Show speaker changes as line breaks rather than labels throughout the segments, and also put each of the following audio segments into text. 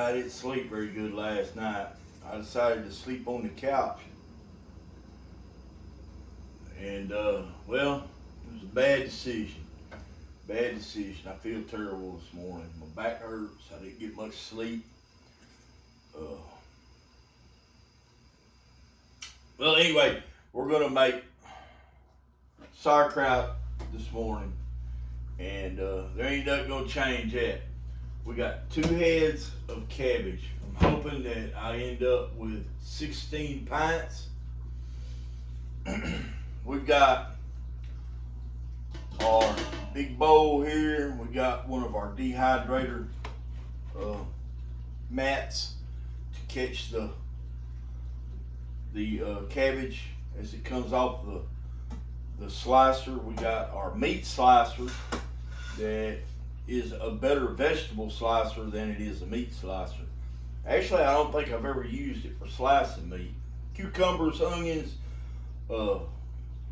I didn't sleep very good last night. I decided to sleep on the couch. And, well, it was a bad decision. Bad decision. I feel terrible this morning. My back hurts. I didn't get much sleep. Uh, well, anyway, we're going to make sauerkraut this morning. And there ain't nothing going to change that. We got 2 heads of cabbage. I'm hoping that I end up with 16 pints. We've got our big bowl here. We got one of our dehydrator mats to catch the cabbage as it comes off the slicer. We got our meat slicer that is a better vegetable slicer than it is a meat slicer. Actually, I don't think I've ever used it for slicing meat. Cucumbers, onions,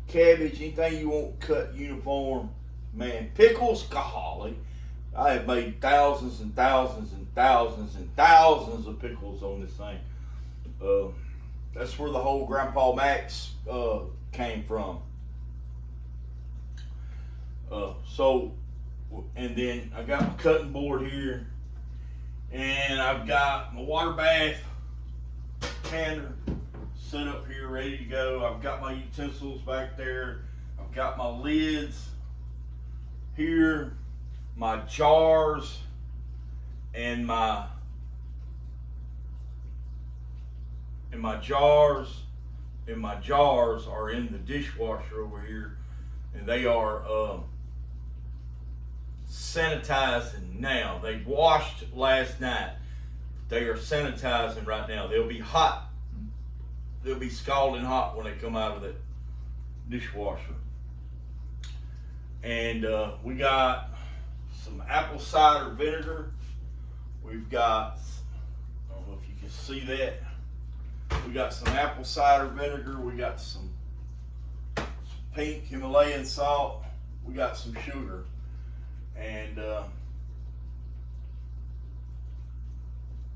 cabbage, anything you want cut uniform. Man, pickles, golly. I have made thousands and thousands and thousands and thousands of pickles on this thing. That's where the whole Grandpa Max came from. And then I got my cutting board here, and I've got my water bath canner set up here ready to go. I've got my utensils back there. I've got my lids here, my jars, and my jars are in the dishwasher over here, and they are sanitizing now. They washed last night. They are sanitizing right now. They'll be hot. They'll be scalding hot when they come out of the dishwasher. And we got some apple cider vinegar. We've got, I don't know if you can see that. We got some apple cider vinegar. We got some pink Himalayan salt. We got some sugar. And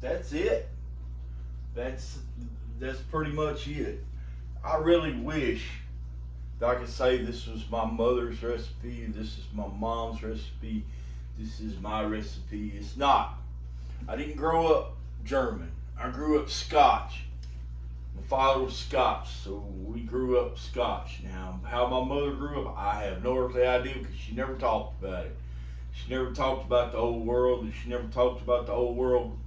that's it. That's pretty much it. I really wish that I could say this was my mother's recipe, this is my mom's recipe, this is my recipe. It's not. I didn't grow up German. I grew up Scotch. My father was Scotch, so we grew up Scotch. Now, how my mother grew up, I have no earthly idea because she never talked about it. She never talked about the old world, and she never talked about the old world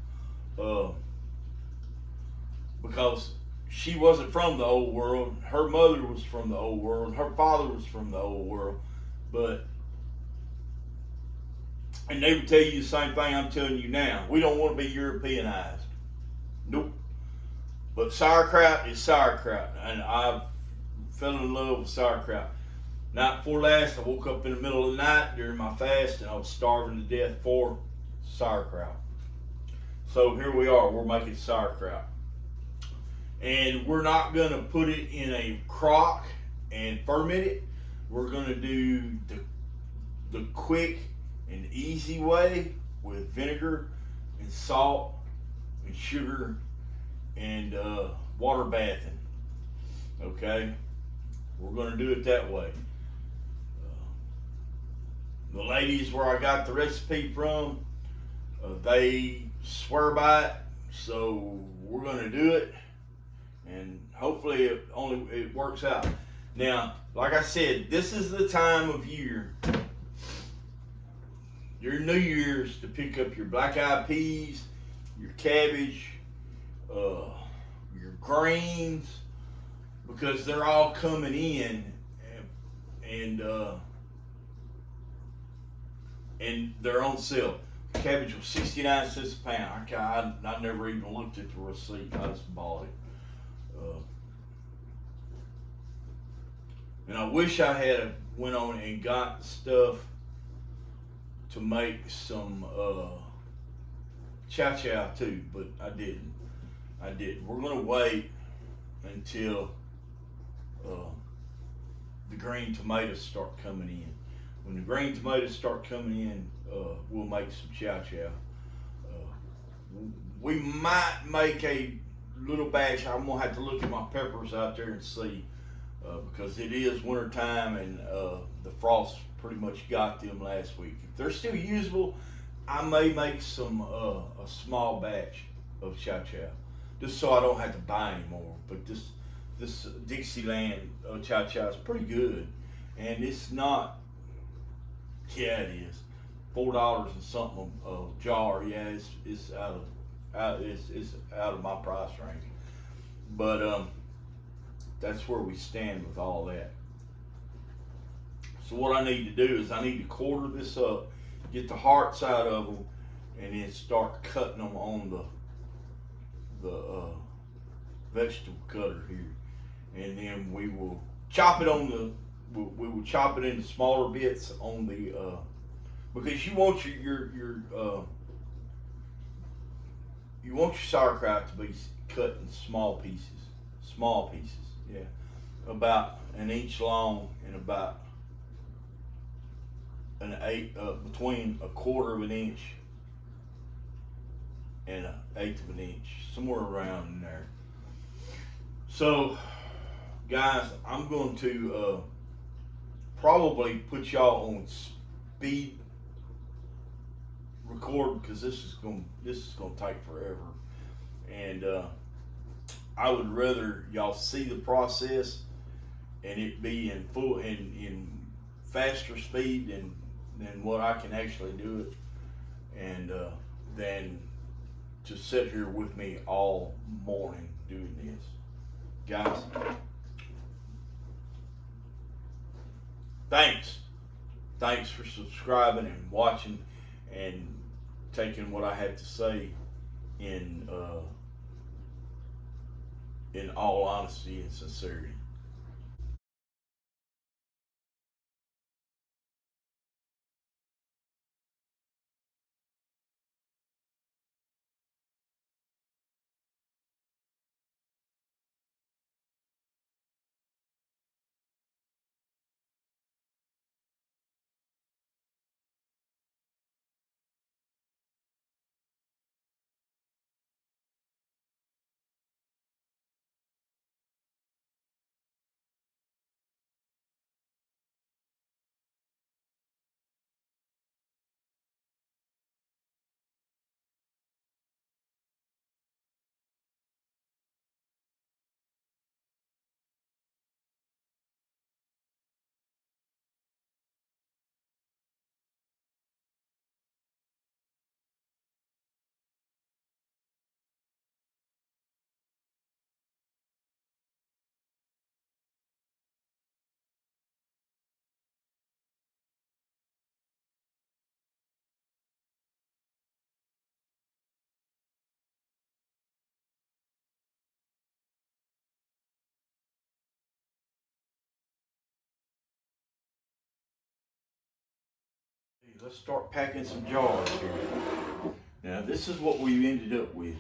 because she wasn't from the old world. Her mother was from the old world. Her father was from the old world. And they would tell you the same thing I'm telling you now. We don't want to be Europeanized. Nope. But sauerkraut is sauerkraut, and I fell in love with sauerkraut. Night before last, I woke up in the middle of the night during my fast, and I was starving to death for sauerkraut. So here we are. We're making sauerkraut. And we're not going to put it in a crock and ferment it. We're going to do the quick and easy way with vinegar and salt and sugar and water bathing. Okay? We're going to do it that way. The ladies where I got the recipe from, they swear by it, so we're going to do it, and hopefully it works out. Now, like I said, this is the time of year, your New Year's, to pick up your black-eyed peas, your cabbage, your greens, because they're all coming in, and they're on sale. Cabbage was 69 cents a pound. I never even looked at the receipt. I just bought it. And I wish I had went on and got the stuff to make some chow chow too, but I didn't. We're gonna wait until the green tomatoes start coming in. When the green tomatoes start coming in, we'll make some chow chow. we might make a little batch. I'm gonna have to look at my peppers out there and see, because it is winter time and the frost pretty much got them last week. If they're still usable, I may make some a small batch of chow chow, just so I don't have to buy anymore. But this Dixieland chow chow is pretty good, and it's not. Yeah, it is. $4 and something a jar. Yeah, it's it's out of my price range. But that's where we stand with all that. So what I need to do is I need to quarter this up, get the hearts out of them, and then start cutting them on the vegetable cutter here, and then we will chop it on the. We will chop it into smaller bits on the because you want you want your sauerkraut to be cut in small pieces, yeah, about an inch long and about an eight between a quarter of an inch and an eighth of an inch, somewhere around in there. So, guys, I'm going to probably put y'all on speed record because this is gonna take forever, and I would rather y'all see the process and it be in full in faster speed than what I can actually do it, and than to sit here with me all morning doing this, guys. Thanks for subscribing and watching and taking what I have to say in all honesty and sincerity. Let's start packing some jars here. Now this is what we ended up with.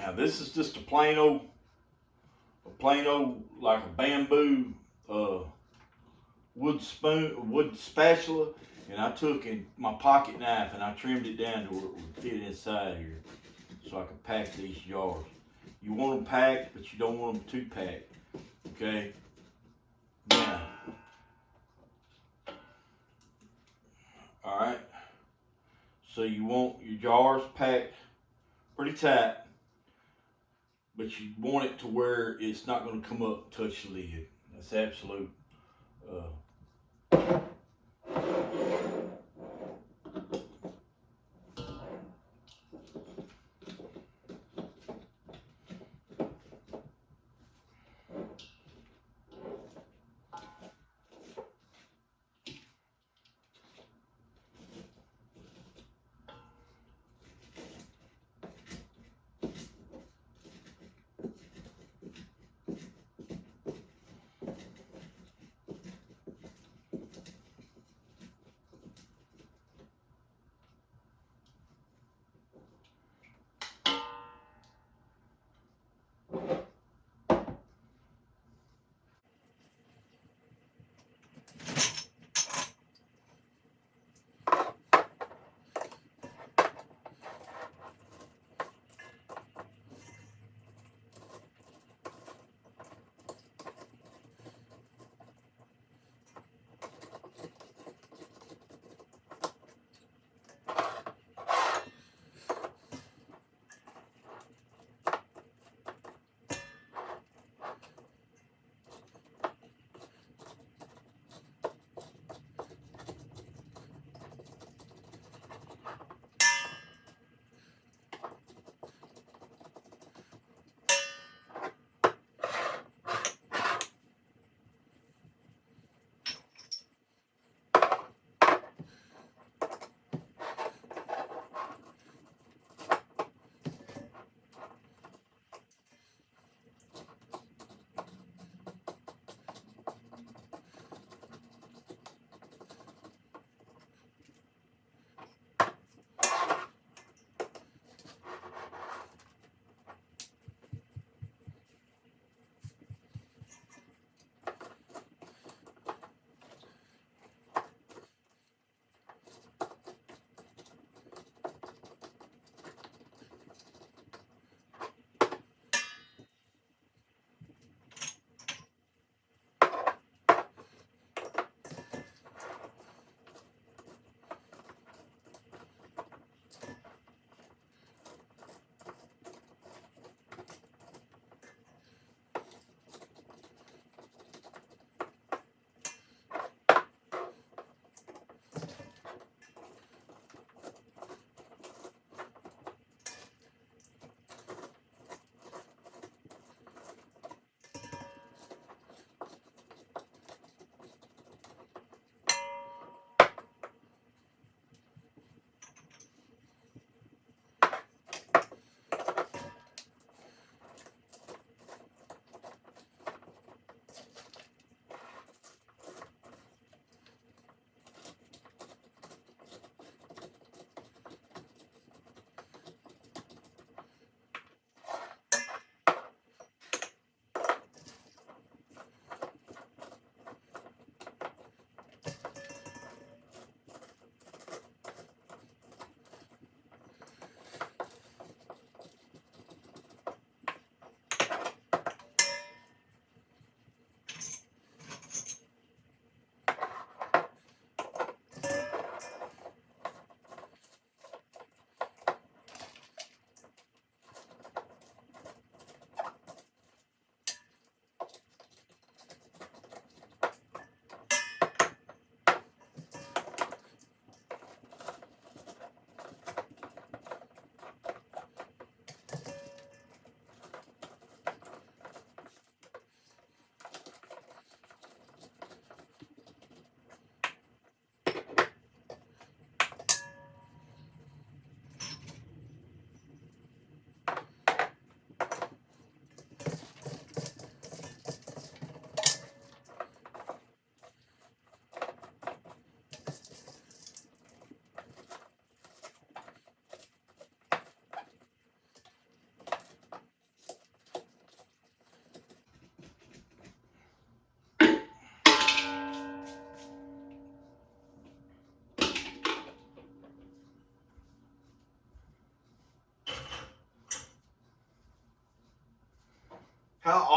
Now this is just a plain old like a bamboo uh, wood spatula, and I took my pocket knife and I trimmed it down to where it would fit inside here, so I could pack these jars. You want them packed, but you don't want them too packed. Okay. Now, all right. So you want your jars packed pretty tight, but you want it to where it's not going to come up and touch the lid. That's absolute. Uh,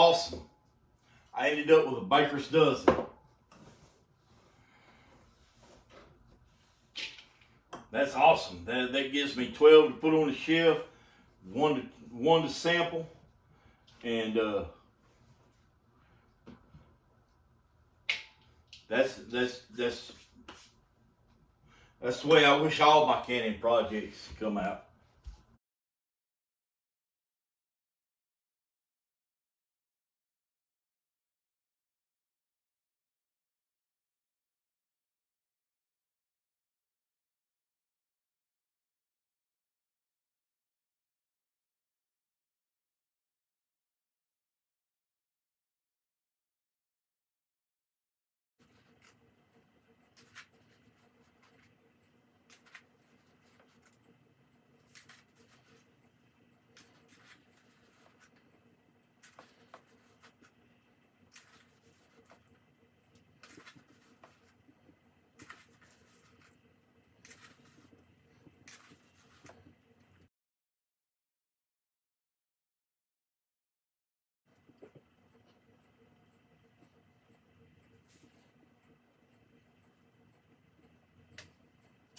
awesome. I ended up with a baker's dozen. That's awesome. That gives me 12 to put on the shelf, one to sample, and that's the way I wish all my canning projects come out.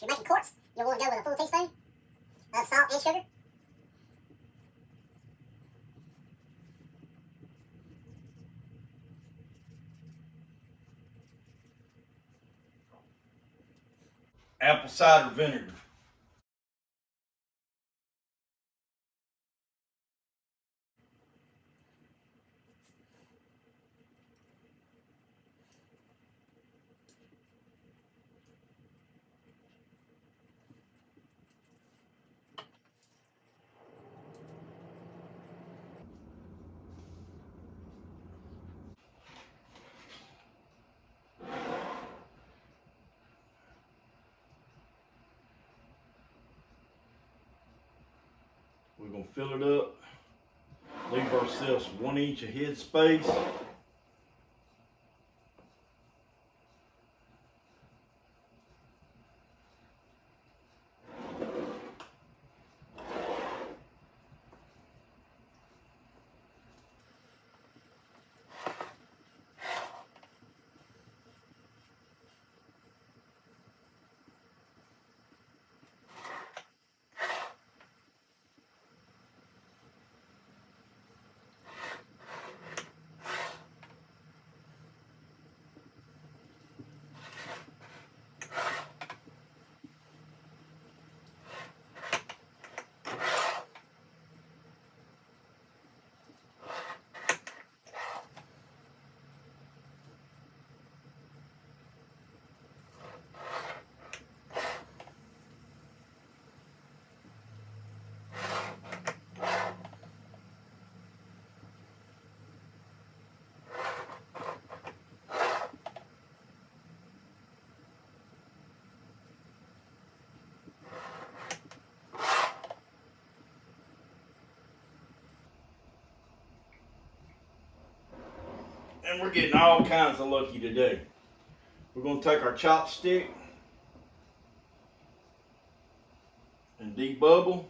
If you're making quarts, you'll want to go with a full teaspoon of salt and sugar.
Apple cider vinegar. We're going to fill it up, leave ourselves 1 inch of head space. And we're getting all kinds of lucky today. We're going to take our chopstick and debubble.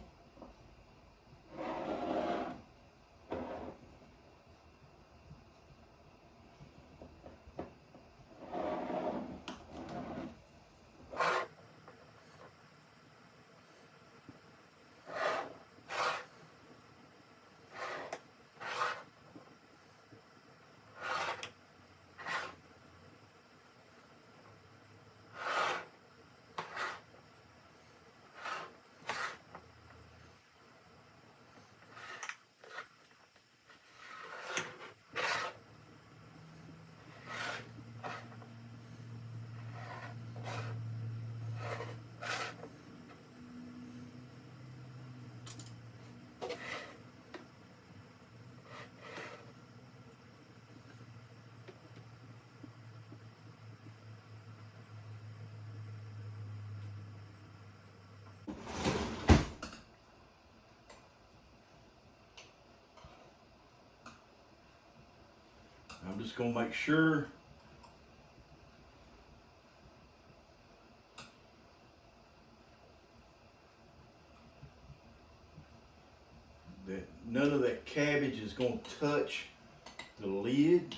I'm just going to make sure that none of that cabbage is going to touch the lid.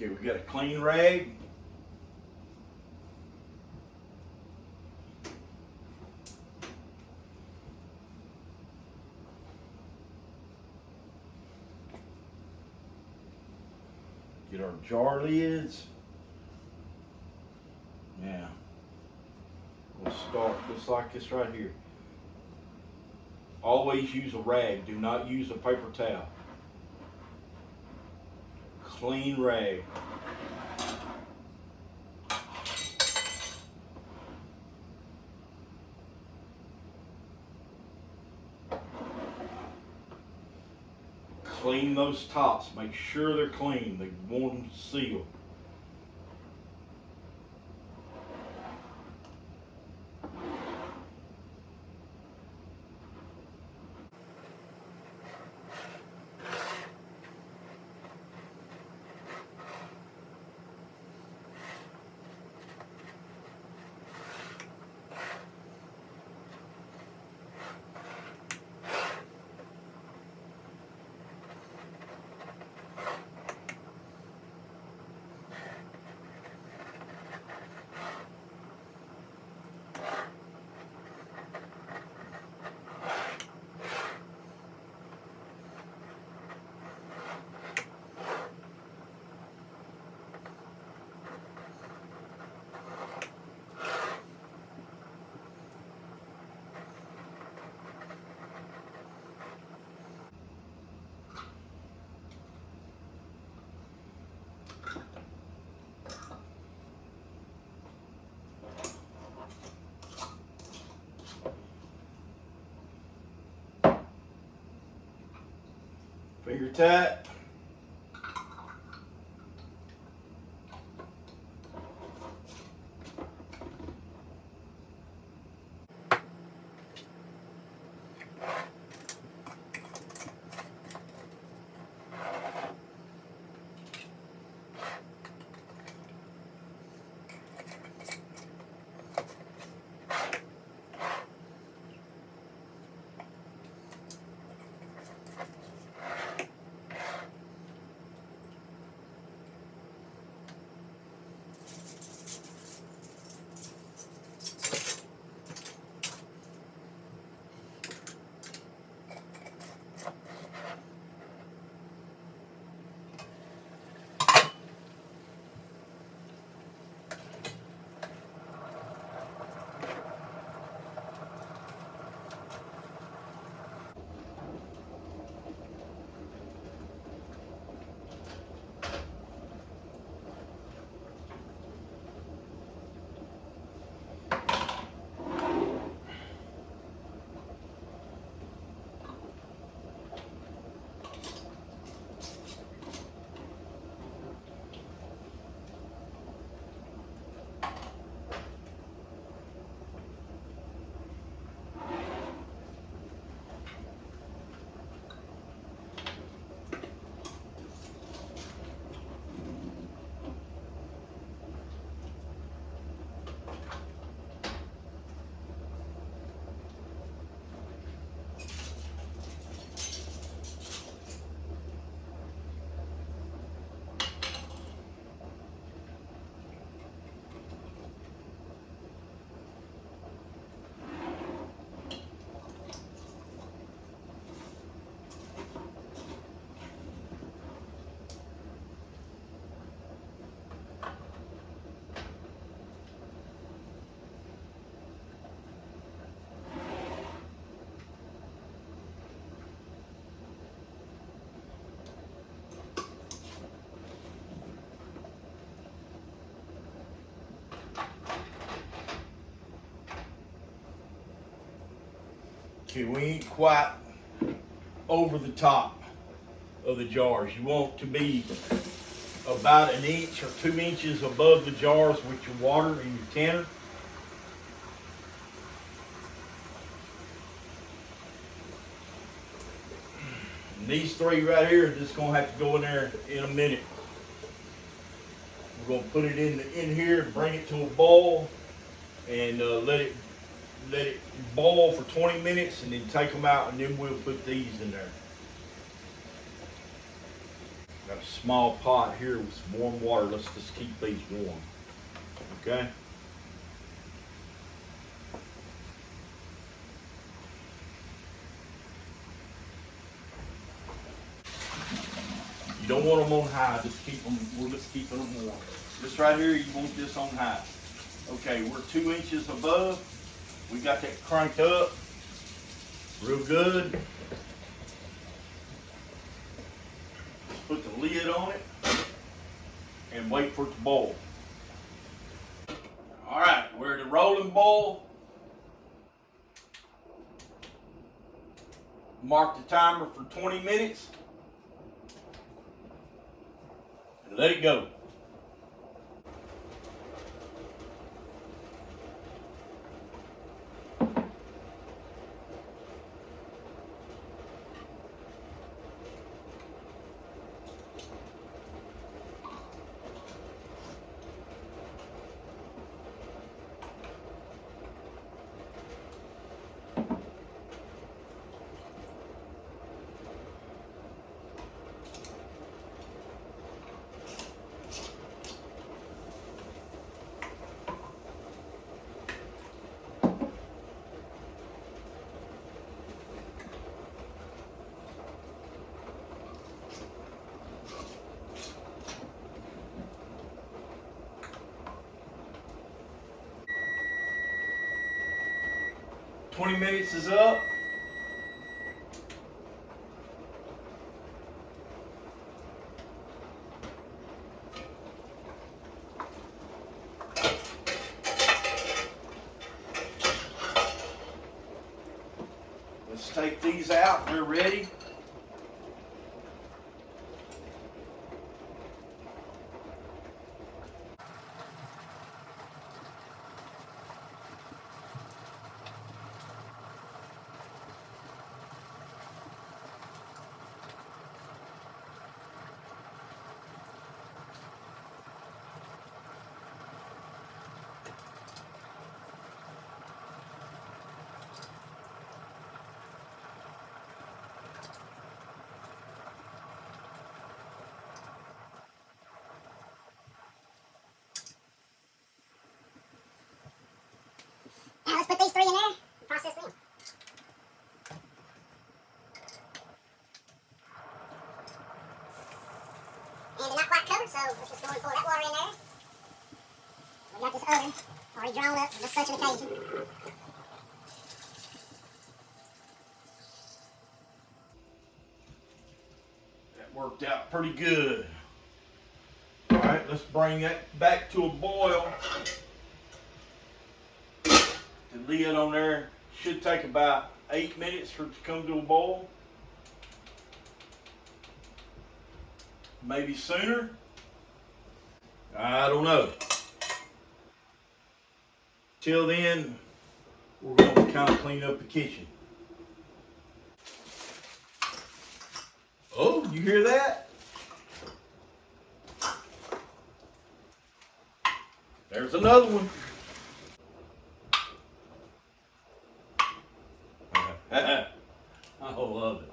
Okay, we got a clean rag. Get our jar lids. Now, we'll start just like this right here. Always use a rag. Do not use a paper towel. Clean rag. Clean those tops. Make sure they're clean. They want them sealed. Finger tight. Okay, we ain't quite over the top of the jars. You want to be about 1 inch or 2 inches above the jars with your water in your canner. And these 3 right here are just gonna have to go in there in a minute. We're gonna put it in here, bring it to a boil, and let it boil for 20 minutes, and then take them out, and then we'll put these in there. Got a small pot here with some warm water. Let's just keep these warm. Okay. You don't want them on high. Just keep them. We're just keeping them warm. This right here, you want this on high. Okay, we're 2 inches above. We got that cranked up real good. Just put the lid on it and wait for it to boil. All right, we're at a rolling boil. Mark the timer for 20 minutes and let it go. "20 minutes is up. Let's take these out. They're ready.
Now let's put these 3 in there and process them. And they're not quite covered, so let's just go and pour that water in there. We got this oven already drawn up for just such an occasion.
That worked out pretty good. All right, let's bring that back to a boil. The lid on there should take about 8 minutes for it to come to a boil. Maybe sooner. I don't know. Till then, we're going to kind of clean up the kitchen. Oh, you hear that? There's another one. I love it.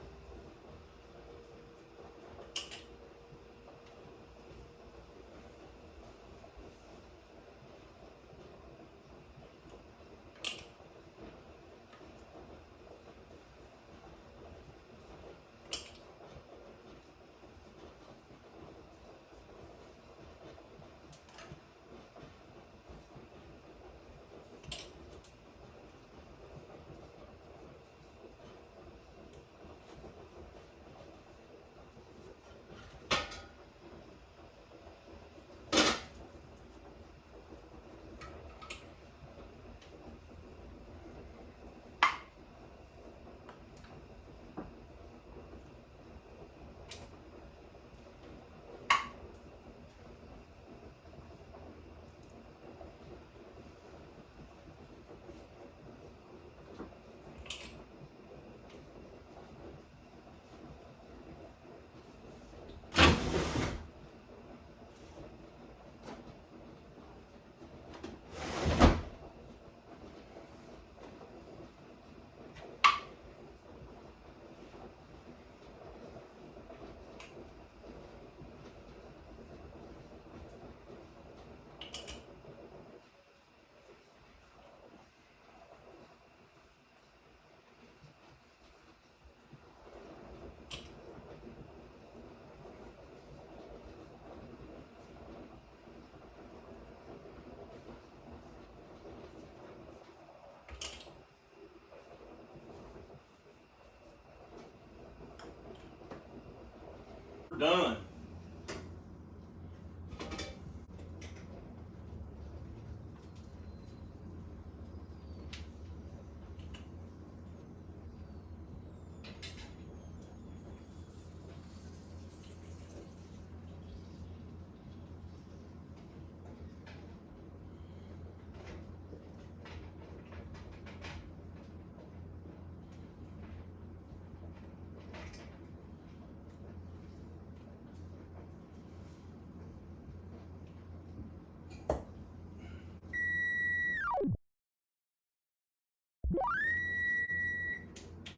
Done.